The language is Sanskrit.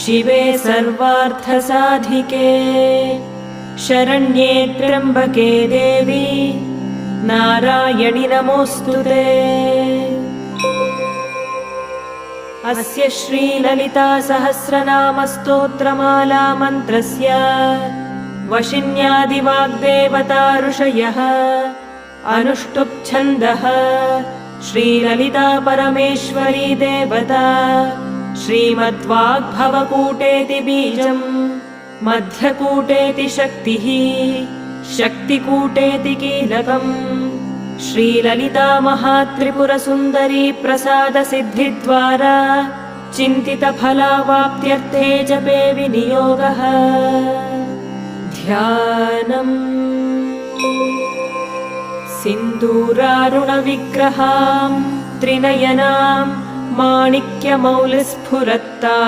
शिवे सर्वार्थसाधिके शरण्ये त्र्यम्बके देवी नारायणि नमोऽस्तुते। अस्य श्रीललिता सहस्रनाम स्तोत्रमाला मन्त्रस्य वशिन्यादिवाग्देवता ऋषयः अनुष्टुप् छन्दः श्रीललिता परमेश्वरी देवता श्रीमद्वाग्भवकूटेति बीजम् मध्यकूटेति शक्तिः शक्तिकूटेति कीलकम् श्रीललिता महात्रिपुरसुन्दरी प्रसादसिद्धिद्वारा चिन्तितफलावाप्त्यर्थे जपे विनियोगः। ध्यानम् सिन्दूरारुणविग्रहां त्रिनयनां माणिक्यमौलिस्फुरत्ता